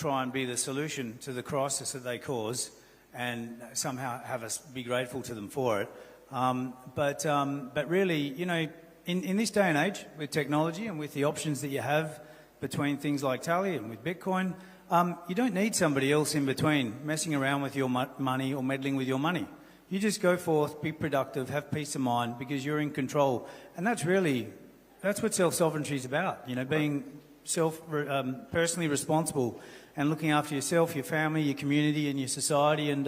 try and be the solution to the crisis that they cause and somehow have us be grateful to them for it. But really, you know, in this day and age, with technology and with the options that you have between things like Tally and with Bitcoin, you don't need somebody else in between messing around with your money or meddling with your money. You just go forth, be productive, have peace of mind because you're in control. And that's what self-sovereignty is about, you know, being personally responsible and looking after yourself, your family, your community and your society. And,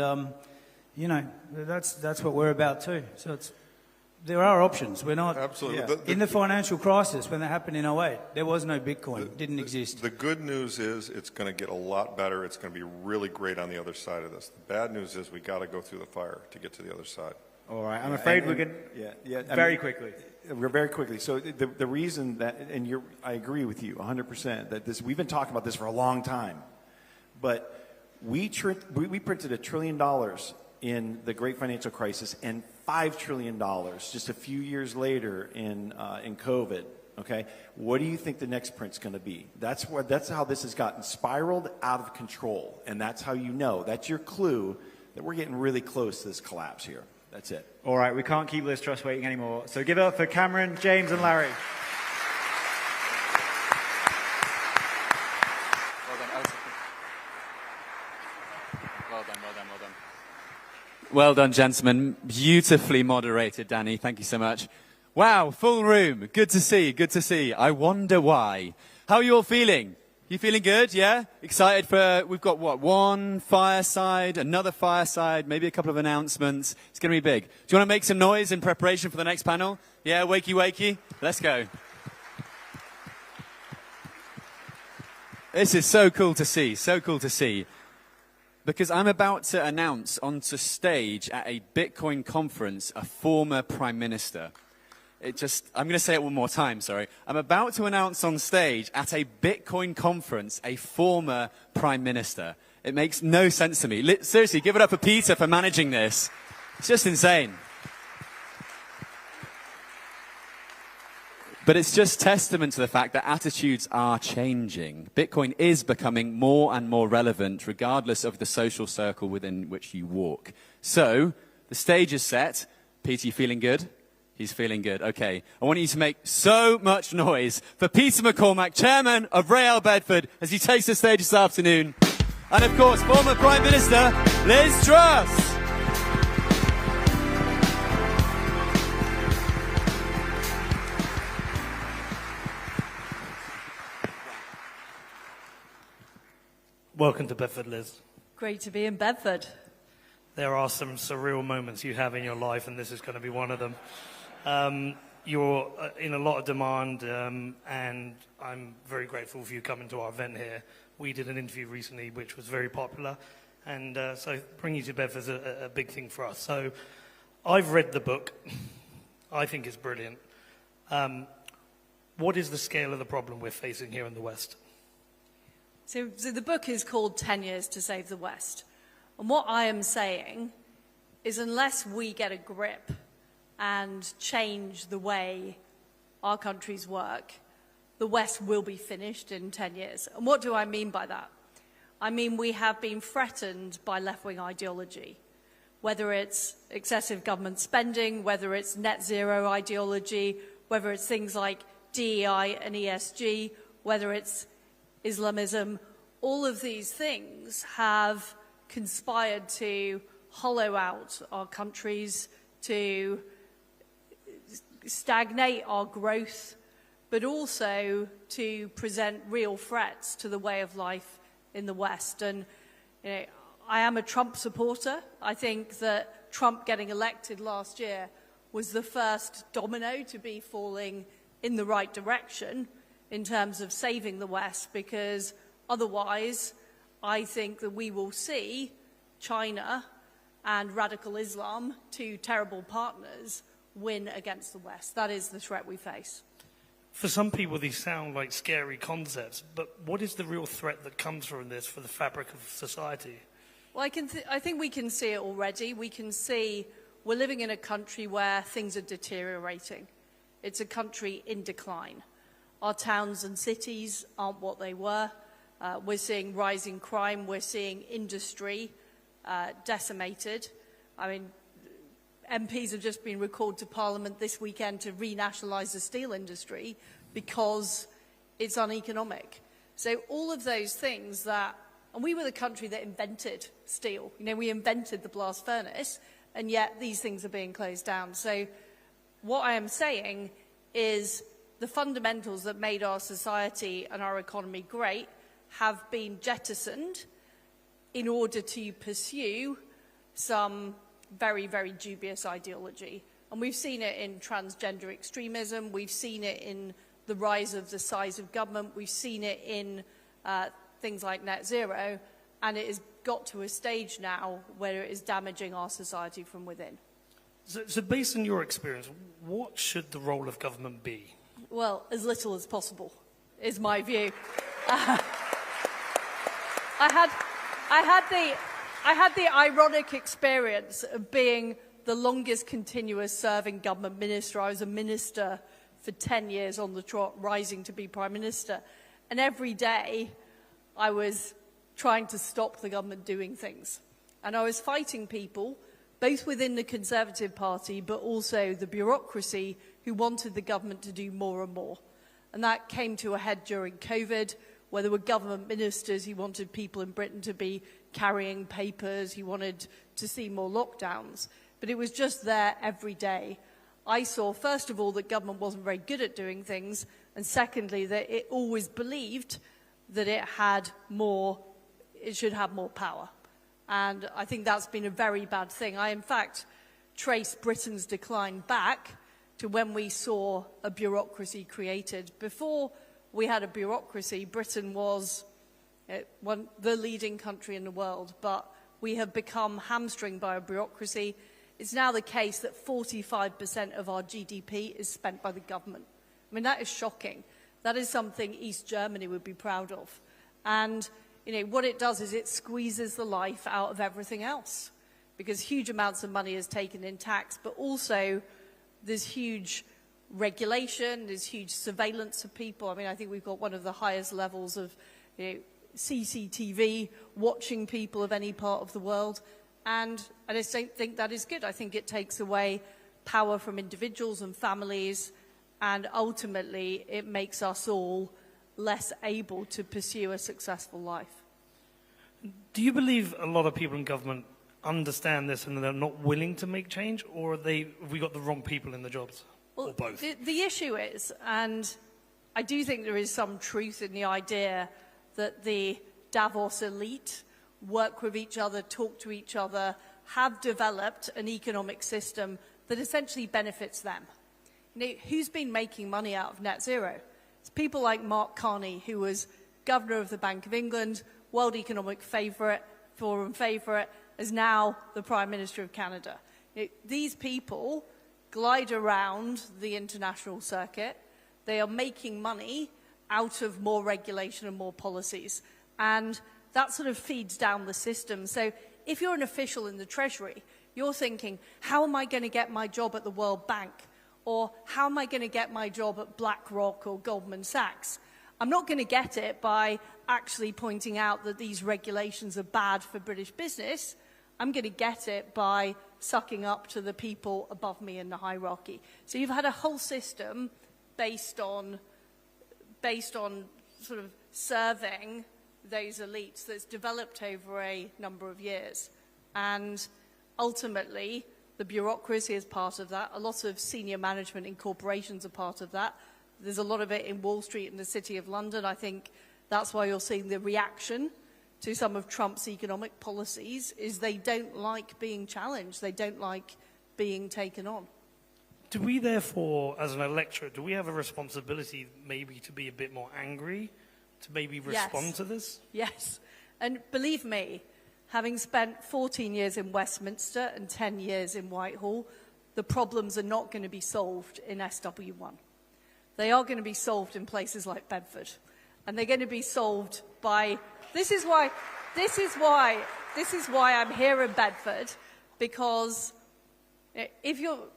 you know, that's what we're about too. So there are options. We're not... Absolutely. Yeah. In the financial crisis, when that happened in 2008, there was no Bitcoin. It didn't exist. The good news is it's going to get a lot better. It's going to be really great on the other side of this. The bad news is we got to go through the fire to get to the other side. All right. I'm afraid we're going to... Very quickly. Very quickly. So the reason that, and I agree with you 100%, that we've been talking about this for a long time, but we printed $1 trillion in the great financial crisis and $5 trillion just a few years later in COVID. Okay, what do you think the next print's going to be? That's how this has gotten spiraled out of control, and that's how you know. That's your clue that we're getting really close to this collapse here. That's it. All right, we can't keep Liz Truss waiting anymore. So give it up for Cameron, James, and Larry. Well done, gentlemen. Beautifully moderated, Danny. Thank you so much. Wow, full room. Good to see, good to see. I wonder why. How are you all feeling? You feeling good, yeah? Excited for, we've got what, one fireside, another fireside, maybe a couple of announcements. It's going to be big. Do you want to make some noise in preparation for the next panel? Yeah, wakey, wakey. Let's go. This is so cool to see, so cool to see. Because I'm about to announce onto stage at a Bitcoin conference a former Prime Minister. I'm going to say it one more time, sorry. I'm about to announce on stage at a Bitcoin conference a former Prime Minister. It makes no sense to me. Seriously, give it up for Peter for managing this. It's just insane. But it's just testament to the fact that attitudes are changing. Bitcoin is becoming more and more relevant, regardless of the social circle within which you walk. So, the stage is set. Peter, you feeling good? He's feeling good. Okay. I want you to make so much noise for Peter McCormack, Chairman of Rail Bedford, as he takes the stage this afternoon. And, of course, former Prime Minister Liz Truss. Welcome to Bedford, Liz. Great to be in Bedford. There are some surreal moments you have in your life, and this is going to be one of them. You're in a lot of demand, and I'm very grateful for you coming to our event here. We did an interview recently which was very popular, and so bringing you to Bedford is a big thing for us. So I've read the book. I think it's brilliant. What is the scale of the problem we're facing here in the West? So the book is called 10 Years to Save the West. And what I am saying is unless we get a grip and change the way our countries work, the West will be finished in 10 years. And what do I mean by that? I mean we have been threatened by left-wing ideology, whether it's excessive government spending, whether it's net zero ideology, whether it's things like DEI and ESG, whether it's Islamism. All of these things have conspired to hollow out our countries, to stagnate our growth, but also to present real threats to the way of life in the West. And you know, I am a Trump supporter. I think that Trump getting elected last year was the first domino to be falling in the right direction in terms of saving the West, because otherwise I think that we will see China and radical Islam, two terrible partners, win against the West. That is the threat we face. For some people, these sound like scary concepts, but what is the real threat that comes from this for the fabric of society? Well, I think we can see it already. We can see we're living in a country where things are deteriorating. It's a country in decline. Our towns and cities aren't what they were. We're seeing rising crime. We're seeing industry decimated. I mean, MPs have just been recalled to Parliament this weekend to renationalise the steel industry because it's uneconomic. So all of those things that, and we were the country that invented steel. You know, we invented the blast furnace, and yet these things are being closed down. So what I am saying is the fundamentals that made our society and our economy great have been jettisoned in order to pursue some very, very dubious ideology. And we've seen it in transgender extremism, we've seen it in the rise of the size of government, we've seen it in things like net zero, and it has got to a stage now where it is damaging our society from within. So based on your experience, what should the role of government be? Well, as little as possible, is my view. I had the ironic experience of being the longest continuous serving government minister. I was a minister for 10 years on the trot, rising to be Prime Minister. And every day I was trying to stop the government doing things. And I was fighting people, both within the Conservative Party, but also the bureaucracy who wanted the government to do more and more. And that came to a head during COVID, where there were government ministers who wanted people in Britain to be carrying papers, who wanted to see more lockdowns. But it was just there every day. I saw, first of all, that government wasn't very good at doing things, and secondly, that it always believed that it should have more power. And I think that's been a very bad thing. I, in fact, trace Britain's decline back to when we saw a bureaucracy created. Before we had a bureaucracy, Britain was the leading country in the world, but we have become hamstringed by a bureaucracy. It's now the case that 45% of our GDP is spent by the government. I mean, that is shocking. That is something East Germany would be proud of. And you know, what it does is it squeezes the life out of everything else, because huge amounts of money is taken in tax, but also there's huge regulation, there's huge surveillance of people. I mean, I think we've got one of the highest levels of CCTV watching people of any part of the world. And I just don't think that is good. I think it takes away power from individuals and families, and ultimately it makes us all less able to pursue a successful life. Do you believe a lot of people in government understand this and they're not willing to make change, or have we got the wrong people in the jobs, or both? The issue is, and I do think there is some truth in the idea that the Davos elite work with each other, talk to each other, have developed an economic system that essentially benefits them. You know, who's been making money out of net zero? It's people like Mark Carney, who was governor of the Bank of England, World Economic Forum favourite, is now the Prime Minister of Canada. You know, these people glide around the international circuit. They are making money out of more regulation and more policies. And that sort of feeds down the system. So if you're an official in the Treasury, you're thinking, how am I going to get my job at the World Bank? Or how am I going to get my job at BlackRock or Goldman Sachs? I'm not going to get it by actually pointing out that these regulations are bad for British business. I'm going to get it by sucking up to the people above me in the hierarchy. So you've had a whole system based on sort of serving those elites that's developed over a number of years. And ultimately, the bureaucracy is part of that. A lot of senior management in corporations are part of that. There's a lot of it in Wall Street and the City of London. I think that's why you're seeing the reaction to some of Trump's economic policies, is they don't like being challenged. They don't like being taken on. Do we therefore, as an electorate, do we have a responsibility maybe to be a bit more angry, to maybe respond to this? Yes. And believe me, having spent 14 years in Westminster and 10 years in Whitehall, the problems are not going to be solved in SW1. They are going to be solved in places like Bedford. And they're going to be solved by... This is why I'm here in Bedford, because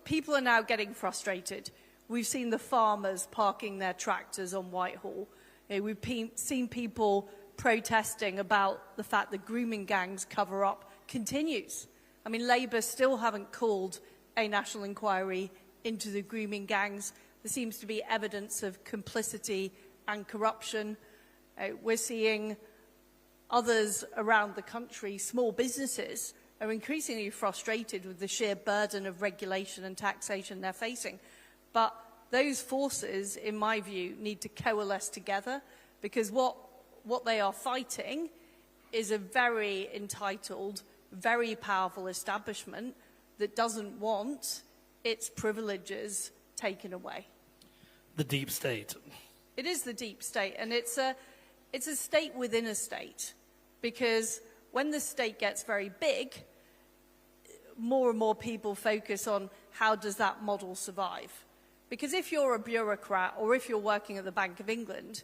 people are now getting frustrated. We've seen the farmers parking their tractors on Whitehall. We've seen people protesting about the fact that grooming gangs cover-up continues. I mean, Labour still haven't called a national inquiry into the grooming gangs. There seems to be evidence of complicity and corruption. We're seeing others around the country, small businesses, are increasingly frustrated with the sheer burden of regulation and taxation they're facing. But those forces, in my view, need to coalesce together, because what they are fighting is a very entitled, very powerful establishment that doesn't want its privileges taken away. The deep state. It is the deep state, and it's a state within a state, because when the state gets very big, more and more people focus on how does that model survive. Because if you're a bureaucrat or if you're working at the Bank of England,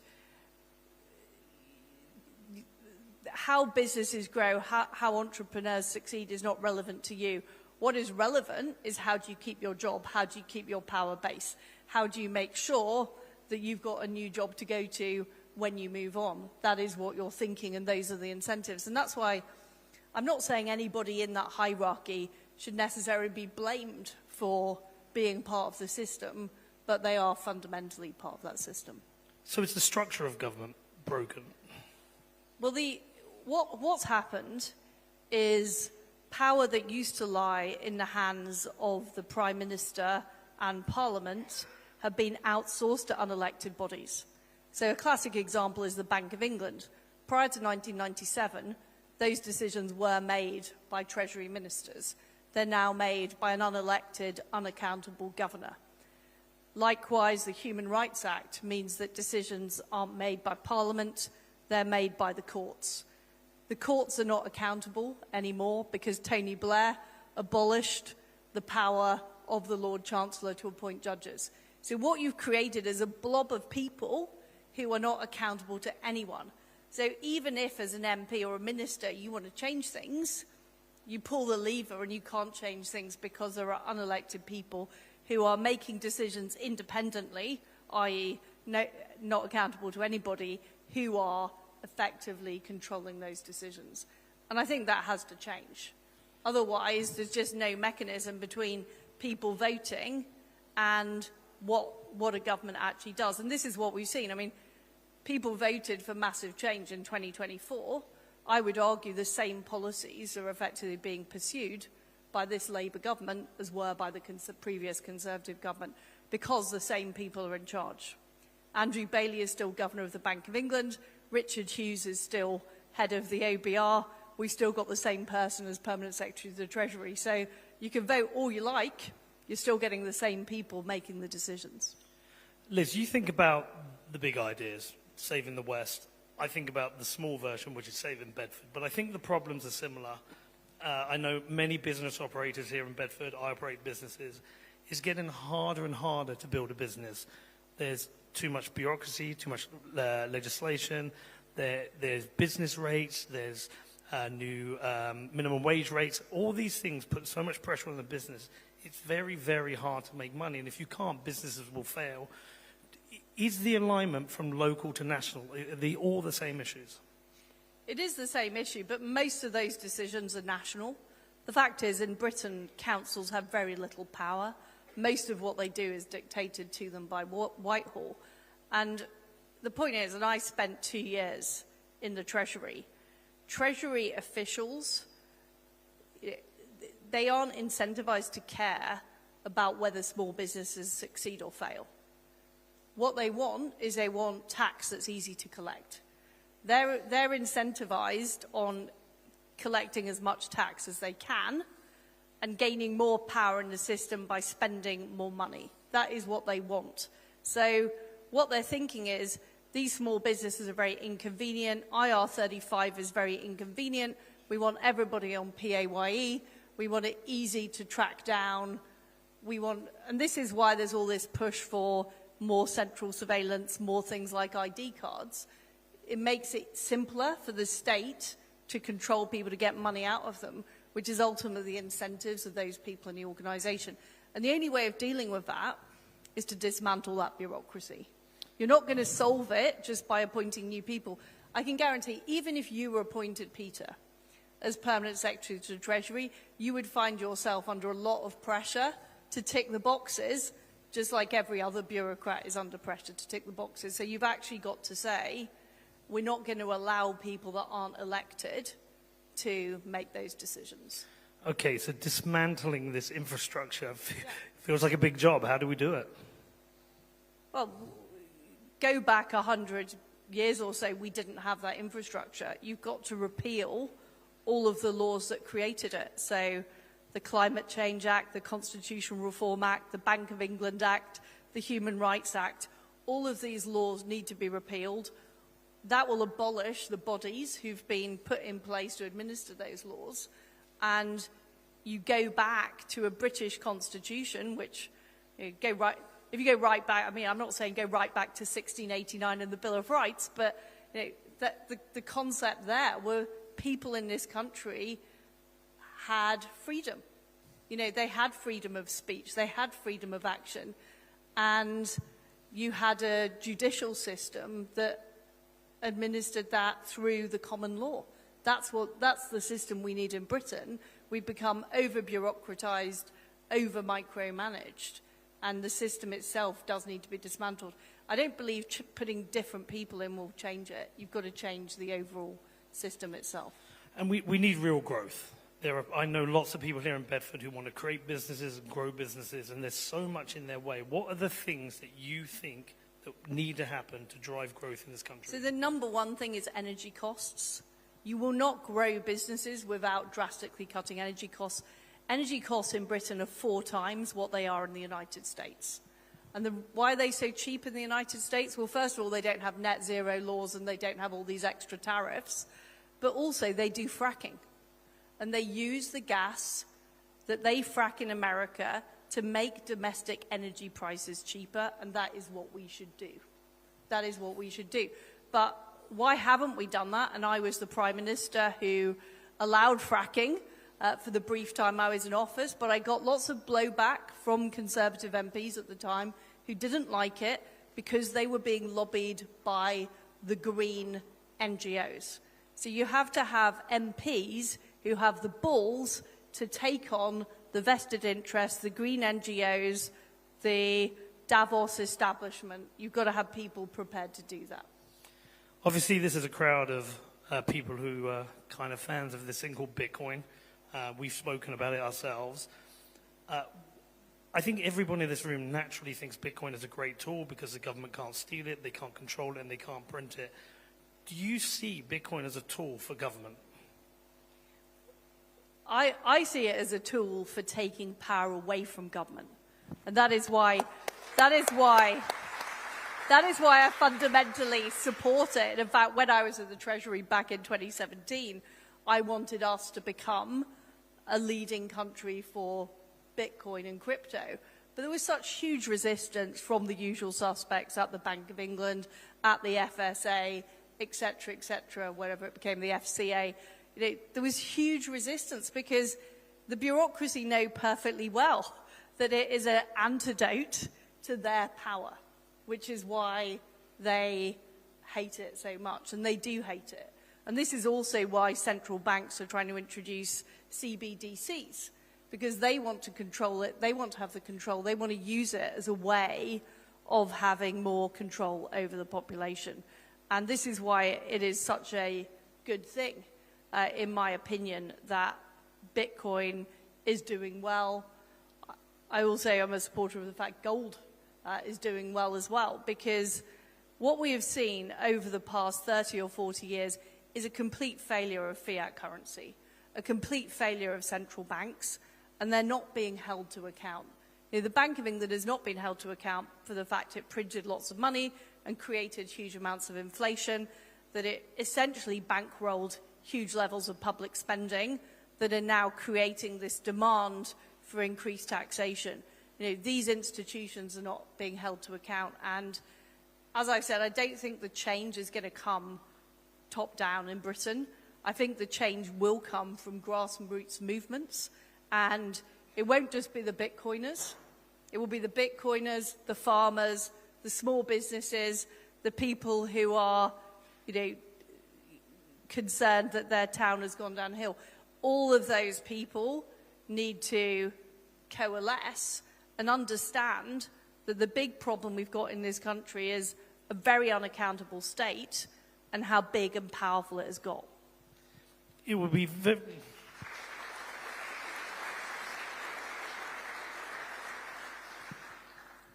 how businesses grow, how entrepreneurs succeed is not relevant to you. What is relevant is how do you keep your job, how do you keep your power base, how do you make sure that you've got a new job to go to when you move on. That is what you're thinking, and those are the incentives. And that's why I'm not saying anybody in that hierarchy should necessarily be blamed for being part of the system, but they are fundamentally part of that system. So it's the structure of government broken? Well, what's happened is power that used to lie in the hands of the Prime Minister and Parliament have been outsourced to unelected bodies. So a classic example is the Bank of England. Prior to 1997, those decisions were made by Treasury ministers. They're now made by an unelected, unaccountable governor. Likewise, the Human Rights Act means that decisions aren't made by Parliament, they're made by the courts. The courts are not accountable anymore because Tony Blair abolished the power of the Lord Chancellor to appoint judges. So what you've created is a blob of people who are not accountable to anyone. So even if as an MP or a minister you want to change things, you pull the lever and you can't change things because there are unelected people who are making decisions independently, i.e. not accountable to anybody, who are effectively controlling those decisions. And I think that has to change. Otherwise, there's just no mechanism between people voting and what a government actually does. And this is what we've seen. I mean, people voted for massive change in 2024. I would argue the same policies are effectively being pursued by this Labour government as were by the previous Conservative government, because the same people are in charge. Andrew Bailey is still Governor of the Bank of England. Richard Hughes is still head of the OBR. We've still got the same person as Permanent Secretary of the Treasury. So you can vote all you like, you're still getting the same people making the decisions. Liz, you think about the big ideas, saving the West. I think about the small version, which is saving Bedford. But I think the problems are similar. I know many business operators here in Bedford, I operate businesses. It's getting harder and harder to build a business. There's too much bureaucracy, too much legislation. There's business rates, there's new minimum wage rates. All these things put so much pressure on the business. It's very, very hard to make money. And if you can't, businesses will fail. Is the alignment from local to national, are they all the same issues? It is the same issue, but most of those decisions are national. The fact is, in Britain, councils have very little power. Most of what they do is dictated to them by Whitehall. And the point is, and I spent 2 years in the Treasury, Treasury officials, they aren't incentivised to care about whether small businesses succeed or fail. What they want is they want tax that's easy to collect. They're incentivised on collecting as much tax as they can and gaining more power in the system by spending more money. That is what they want. So what they're thinking is, these small businesses are very inconvenient. IR35 is very inconvenient. We want everybody on PAYE. We want it easy to track down. And this is why there's all this push for more central surveillance, more things like ID cards. It makes it simpler for the state to control people, to get money out of them, which is ultimately the incentives of those people in the organisation. And the only way of dealing with that is to dismantle that bureaucracy. You're not going to solve it just by appointing new people. I can guarantee, even if you were appointed, Peter, as permanent secretary to the Treasury, you would find yourself under a lot of pressure to tick the boxes, just like every other bureaucrat is under pressure to tick the boxes. So you've actually got to say, we're not going to allow people that aren't elected to make those decisions. Okay, so dismantling this infrastructure feels like a big job. How do we do it? Well, go back 100 years or so, we didn't have that infrastructure. You've got to repeal all of the laws that created it. So the Climate Change Act, the Constitutional Reform Act, the Bank of England Act, the Human Rights Act, all of these laws need to be repealed. That will abolish the bodies who've been put in place to administer those laws. And you go back to a British constitution, which if you go right back, I mean, I'm not saying go right back to 1689 and the Bill of Rights, but the concept there were people in this country had freedom. They had freedom of speech, they had freedom of action, and you had a judicial system that administered that through the common law. That's the system we need in Britain. We've become over-bureaucratized, over-micromanaged, and the system itself does need to be dismantled. I don't believe putting different people in will change it. You've got to change the overall system itself. And we need real growth. I know lots of people here in Bedford who want to create businesses and grow businesses, and there's so much in their way. What are the things that you think that need to happen to drive growth in this country? So the number one thing is energy costs. You will not grow businesses without drastically cutting energy costs. Energy costs in Britain are 4 times what they are in the United States. And why are they so cheap in the United States? Well, first of all, they don't have net zero laws and they don't have all these extra tariffs. But also, they do fracking. And they use the gas that they frack in America to make domestic energy prices cheaper, and that is what we should do. That is what we should do. But why haven't we done that? And I was the Prime Minister who allowed fracking for the brief time I was in office, but I got lots of blowback from Conservative MPs at the time who didn't like it because they were being lobbied by the green NGOs. So you have to have MPs who have the balls to take on the vested interests, the green NGOs, the Davos establishment. You've got to have people prepared to do that. Obviously, this is a crowd of people who are kind of fans of this thing called Bitcoin. We've spoken about it ourselves. I think everyone in this room naturally thinks Bitcoin is a great tool because the government can't steal it, they can't control it, and they can't print it. Do you see Bitcoin as a tool for government? I see it as a tool for taking power away from government. And that is why I fundamentally support it. In fact, when I was at the Treasury back in 2017, I wanted us to become a leading country for Bitcoin and crypto. But there was such huge resistance from the usual suspects at the Bank of England, at the FSA, etc., wherever it became the FCA. There was huge resistance because the bureaucracy know perfectly well that it is an antidote to their power, which is why they hate it so much, and they do hate it. And this is also why central banks are trying to introduce CBDCs, because they want to control it, they want to have the control, they want to use it as a way of having more control over the population. And this is why it is such a good thing, in my opinion, that Bitcoin is doing well. I also am a supporter of the fact gold is doing well as well, because what we have seen over the past 30 or 40 years is a complete failure of fiat currency, a complete failure of central banks, and they're not being held to account. The Bank of England has not been held to account for the fact it printed lots of money and created huge amounts of inflation, that it essentially bankrolled huge levels of public spending that are now creating this demand for increased taxation. These institutions are not being held to account. And as I said, I don't think the change is going to come top down in Britain. I think the change will come from grassroots movements. And it won't just be the Bitcoiners. It will be the Bitcoiners, the farmers, the small businesses, the people who are, concerned that their town has gone downhill. All of those people need to coalesce and understand that the big problem we've got in this country is a very unaccountable state and how big and powerful it has got. It would be very...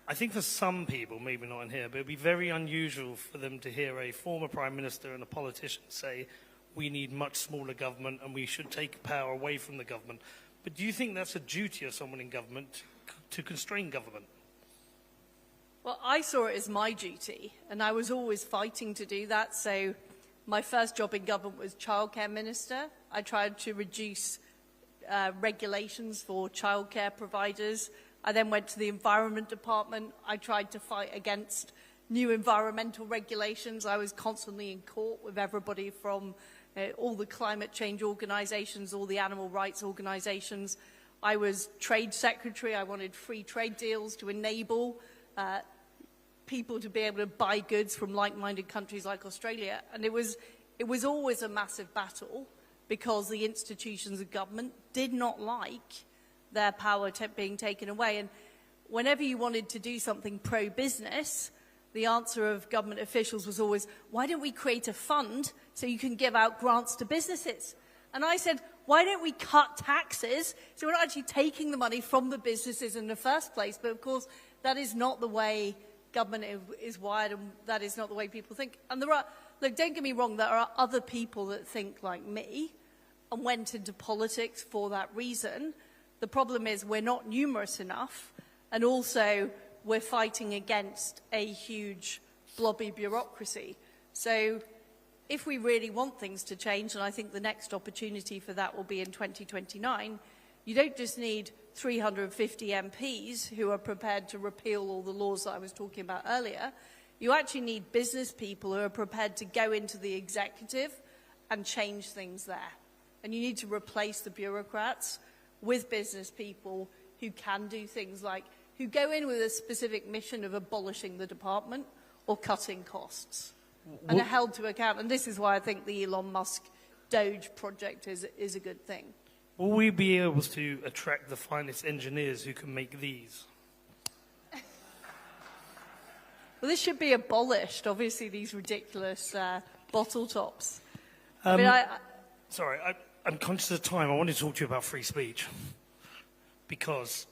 I think for some people, maybe not in here, but it would be very unusual for them to hear a former Prime Minister and a politician say, we need much smaller government and we should take power away from the government. But do you think that's a duty of someone in government to constrain government? Well, I saw it as my duty, and I was always fighting to do that. So my first job in government was childcare minister. I tried to reduce regulations for childcare providers. I then went to the Environment Department. I tried to fight against new environmental regulations. I was constantly in court with everybody from all the climate change organisations, all the animal rights organisations. I was trade secretary. I wanted free trade deals to enable people to be able to buy goods from like-minded countries like Australia. And it was always a massive battle because the institutions of government did not like their power being taken away. And whenever you wanted to do something pro-business, the answer of government officials was always, why don't we create a fund so you can give out grants to businesses? And I said, why don't we cut taxes so we're not actually taking the money from the businesses in the first place? But of course, that is not the way government is wired, and that is not the way people think. And there are, look, don't get me wrong, there are other people that think like me and went into politics for that reason. The problem is we're not numerous enough, and also we're fighting against a huge blobby bureaucracy. So if we really want things to change, and I think the next opportunity for that will be in 2029, you don't just need 350 MPs who are prepared to repeal all the laws that I was talking about earlier. You actually need business people who are prepared to go into the executive and change things there. And you need to replace the bureaucrats with business people who can do things like, who go in with a specific mission of abolishing the department or cutting costs and are held to account. And this is why I think the Elon Musk Doge project is a good thing. Will we be able to attract the finest engineers who can make these? Well, this should be abolished, obviously, these ridiculous bottle tops. Sorry, I'm conscious of time. I want to talk to you about free speech because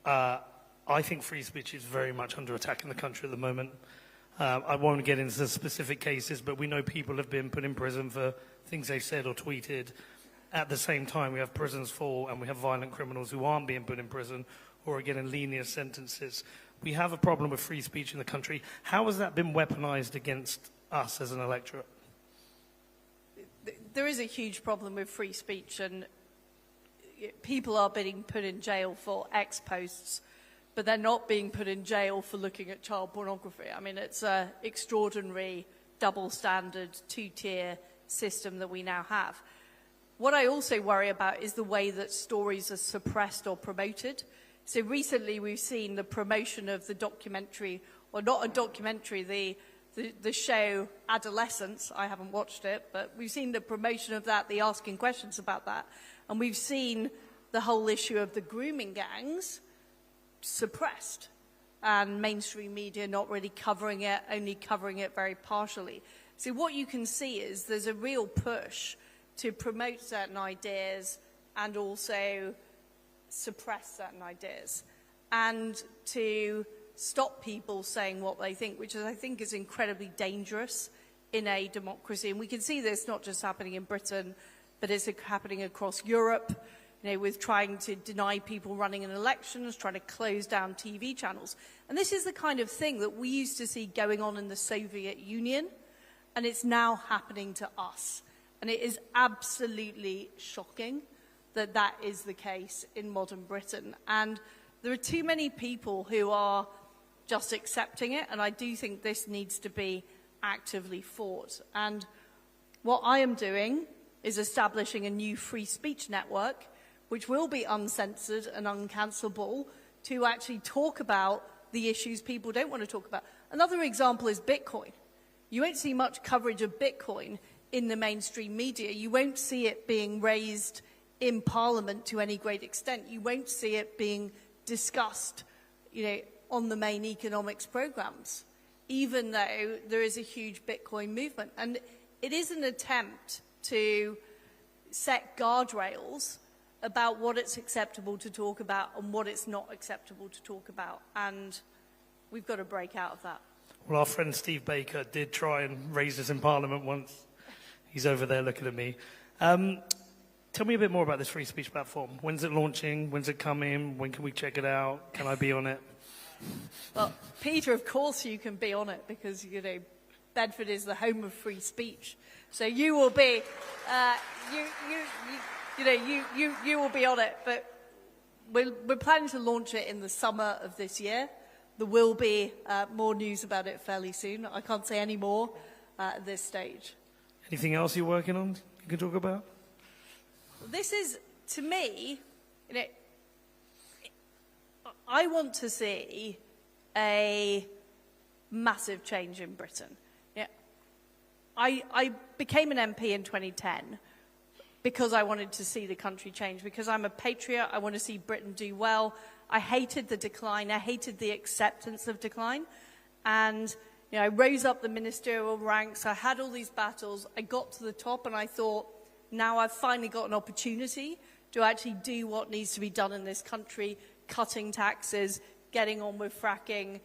I think free speech is very much under attack in the country at the moment. I won't get into specific cases, but we know people have been put in prison for things they've said or tweeted. At the same time, we have prisons full and we have violent criminals who aren't being put in prison or are getting lenient sentences. We have a problem with free speech in the country. How has that been weaponized against us as an electorate? There is a huge problem with free speech, and people are being put in jail for X posts, but they're not being put in jail for looking at child pornography. I mean, it's an extraordinary double standard, two-tier system that we now have. What I also worry about is the way that stories are suppressed or promoted. So recently we've seen the promotion of the documentary, or not a documentary, the show Adolescence. I haven't watched it, but we've seen the promotion of that, the asking questions about that. And we've seen the whole issue of the grooming gangs suppressed and mainstream media not really covering it, only covering it very partially. So what you can see is there's a real push to promote certain ideas and also suppress certain ideas, and to stop people saying what they think, which I think is incredibly dangerous in a democracy. And we can see this not just happening in Britain, but it's happening across Europe, with trying to deny people running in elections, trying to close down TV channels. And this is the kind of thing that we used to see going on in the Soviet Union, and it's now happening to us. And it is absolutely shocking that that is the case in modern Britain. And there are too many people who are just accepting it, and I do think this needs to be actively fought. And what I am doing is establishing a new free speech network, which will be uncensored and uncancelable, to actually talk about the issues people don't want to talk about. Another example is Bitcoin. You won't see much coverage of Bitcoin in the mainstream media. You won't see it being raised in Parliament to any great extent. You won't see it being discussed, on the main economics programs, even though there is a huge Bitcoin movement. And it is an attempt to set guardrails about what it's acceptable to talk about and what it's not acceptable to talk about. And we've got to break out of that. Well, our friend Steve Baker did try and raise this in Parliament once. He's over there looking at me. Tell me a bit more about this free speech platform. When's it launching? When's it coming? When can we check it out? Can I be on it? Well, Peter, of course you can be on it because, Bedford is the home of free speech. So you will be, you will be on it. But we're planning to launch it in the summer of this year. There will be more news about it fairly soon. I can't say any more at this stage. Anything else you're working on you can talk about? This is, to me, I want to see a massive change in Britain. I became an MP in 2010 because I wanted to see the country change, because I'm a patriot. I want to see Britain do well. I hated the decline. I hated the acceptance of decline. And I rose up the ministerial ranks. I had all these battles. I got to the top and I thought, now I've finally got an opportunity to actually do what needs to be done in this country, cutting taxes, getting on with fracking,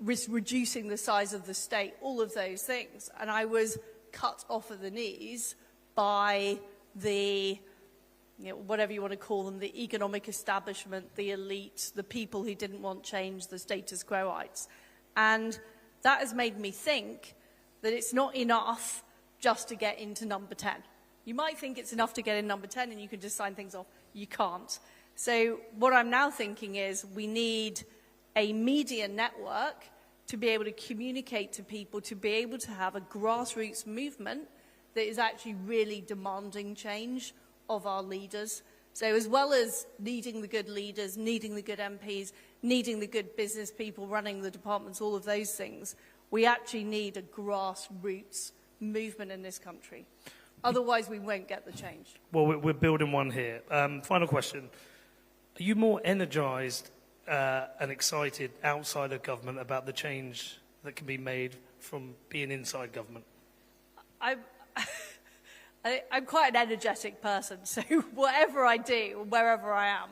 reducing the size of the state, all of those things. And I was cut off at the knees by the, whatever you want to call them, the economic establishment, the elite, the people who didn't want change, the status quoites. And that has made me think that it's not enough just to get into number 10. You might think it's enough to get in number 10 and you can just sign things off. You can't. So what I'm now thinking is we need a media network to be able to communicate to people, to be able to have a grassroots movement that is actually really demanding change of our leaders. So as well as needing the good leaders, needing the good MPs, needing the good business people running the departments, all of those things, we actually need a grassroots movement in this country. Otherwise, we won't get the change. Well, we're building one here. Final question. Are you more energized and excited outside of government about the change that can be made from being inside government? I'm quite an energetic person, so whatever I do, wherever I am,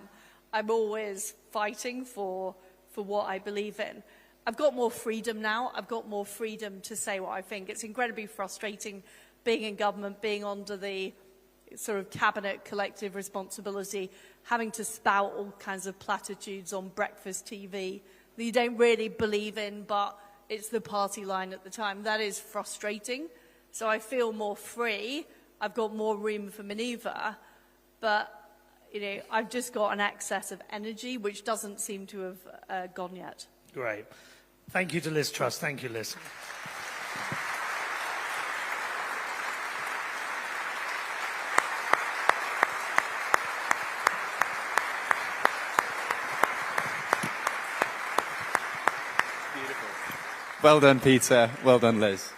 I'm always fighting for what I believe in. I've got more freedom now. I've got more freedom to say what I think. It's incredibly frustrating being in government, being under the sort of cabinet collective responsibility, having to spout all kinds of platitudes on breakfast TV that you don't really believe in, but it's the party line at the time. That is frustrating. So I feel more free. I've got more room for manoeuvre, but I've just got an excess of energy, which doesn't seem to have gone yet. Great. Thank you to Liz Truss. Thank you, Liz. Well done, Peter. Well done, Liz.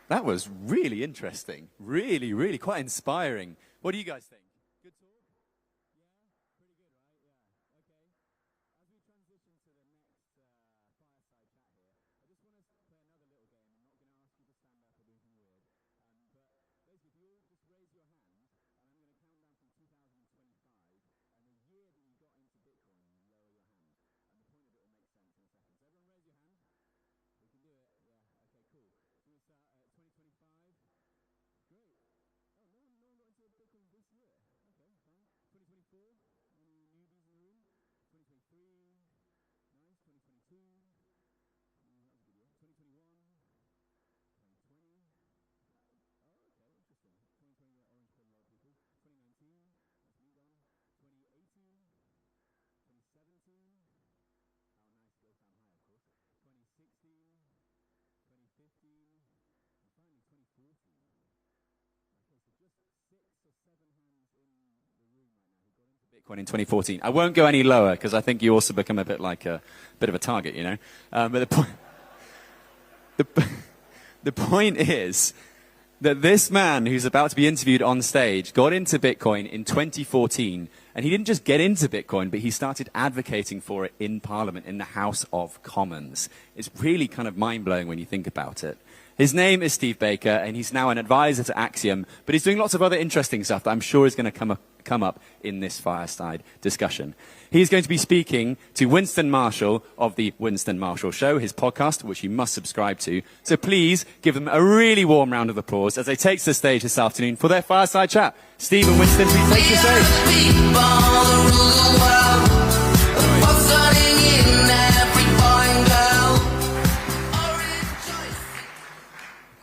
That was really interesting. Really, really quite inspiring. What do you guys think? Good talk? Yeah, pretty good, right? Yeah, okay. As we transition to the next fireside chat here, I just want us to play another little game. I'm not going to ask you to stand up or do anything weird. But basically, if you all just raise your hands, and I'm going to count down from 2025, and the year that you got into Bitcoin, and you lower your hand. And the point of it will make sense in a second. So everyone raise your hand. We can do it. Yeah, okay, cool. Should we start at 2025? Great. Oh, no one got into Bitcoin this year. Okay, fine. 2024? Any newbies in the room? 2023? Nice. 2022? That was a good year. 2021? 2020? Oh, okay, interesting. 2020 orange for a lot of people. 2019? That's me gone. 2018? 2017? Oh, nice. Goes down high, of course. 2016, 2015, and finally 2014. Okay, so just 6 or 7 hands in the room right now who got into Bitcoin in 2014. I won't go any lower because I think you also become a bit like a bit of a target, But the The point is that this man who's about to be interviewed on stage got into Bitcoin in 2014, and he didn't just get into Bitcoin, but he started advocating for it in Parliament, in the House of Commons. It's really kind of mind-blowing when you think about it. His name is Steve Baker, and he's now an advisor to Axiom, but he's doing lots of other interesting stuff that I'm sure is going to come up in this Fireside discussion. He's going to be speaking to Winston Marshall of the Winston Marshall Show, his podcast, which you must subscribe to. So please give them a really warm round of applause as they take to the stage this afternoon for their Fireside chat. Steve and Winston, please take the stage.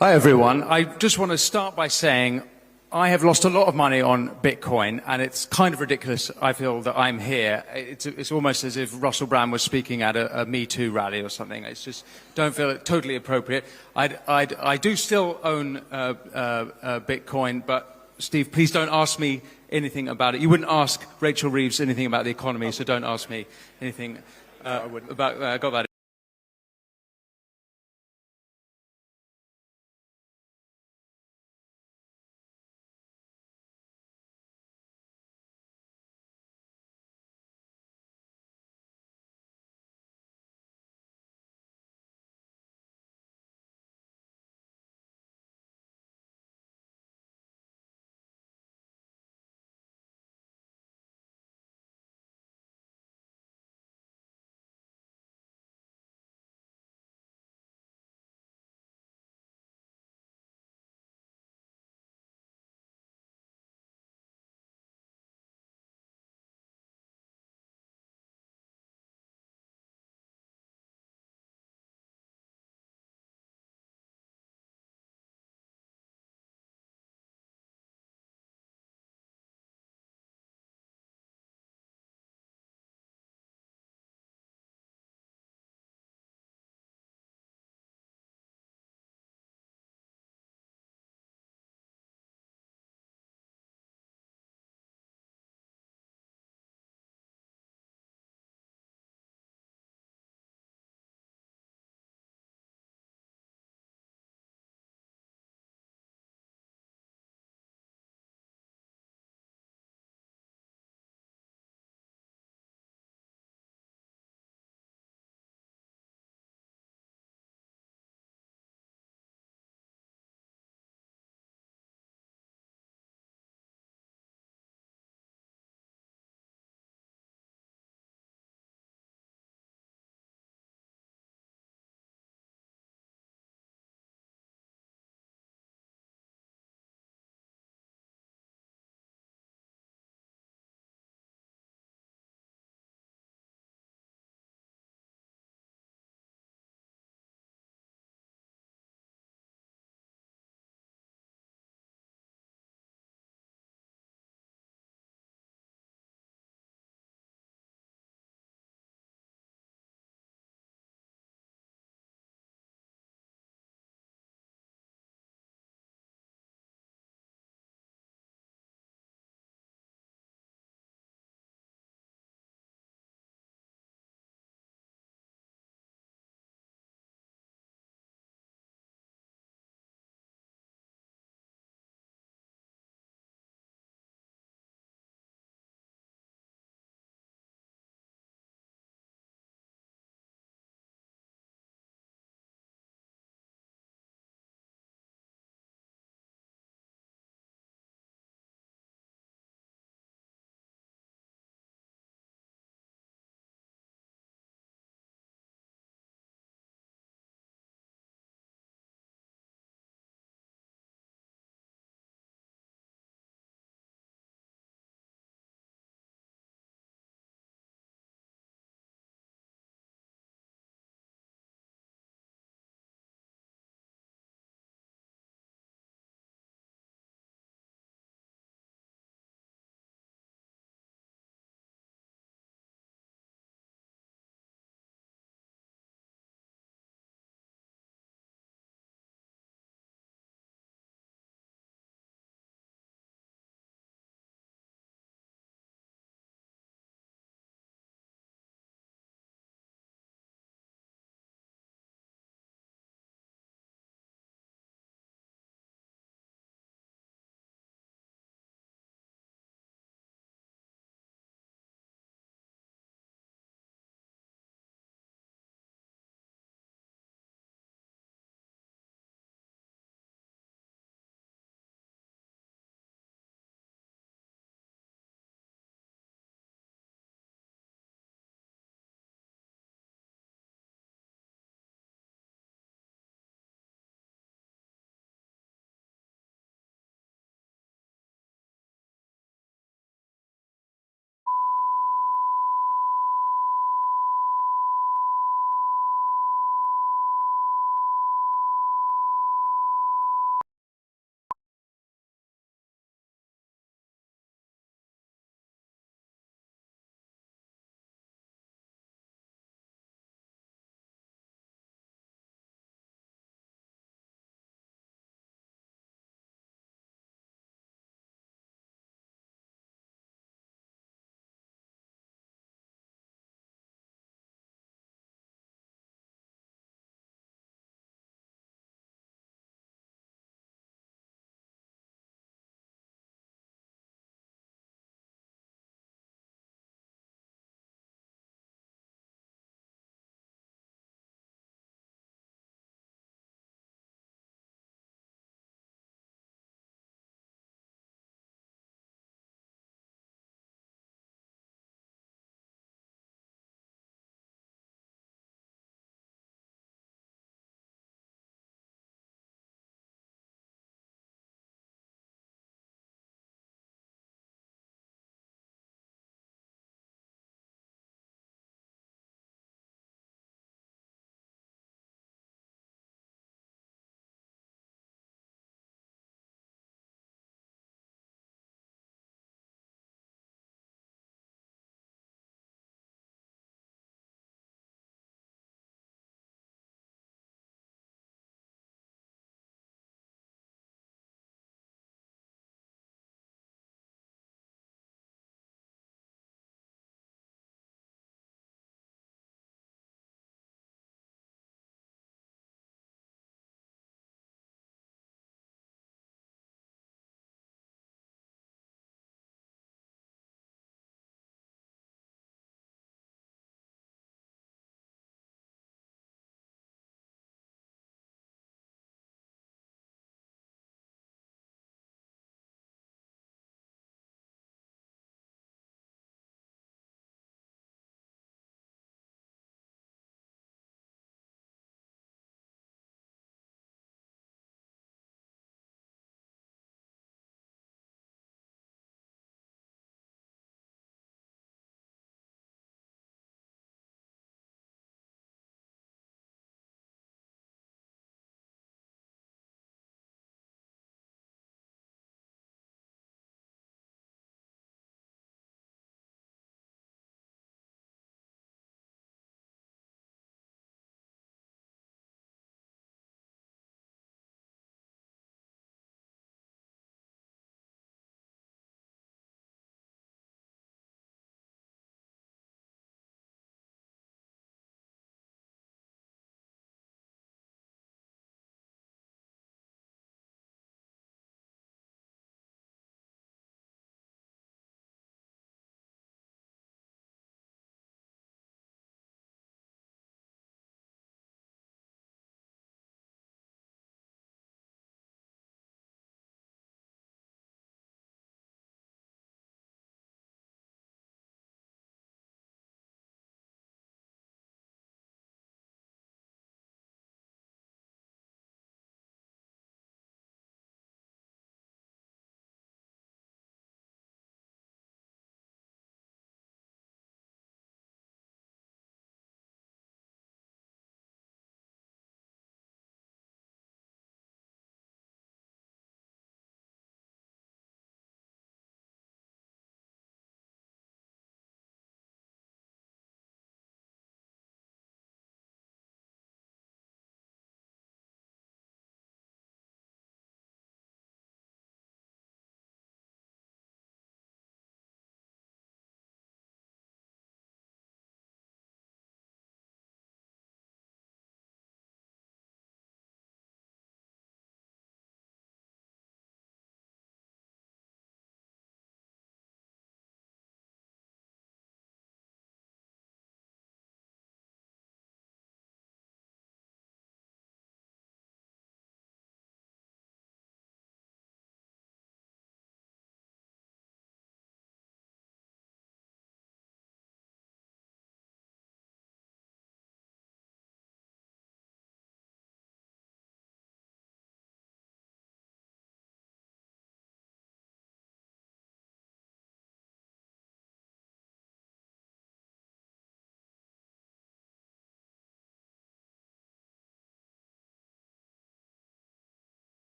Hi everyone. I just want to start by saying I have lost a lot of money on Bitcoin, and it's kind of ridiculous, I feel, that I'm here. It's almost as if Russell Brand was speaking at a Me Too rally or something. It's just, don't feel it totally appropriate. I do still own Bitcoin, but Steve, please don't ask me anything about it. You wouldn't ask Rachel Reeves anything about the economy, so don't ask me anything about it.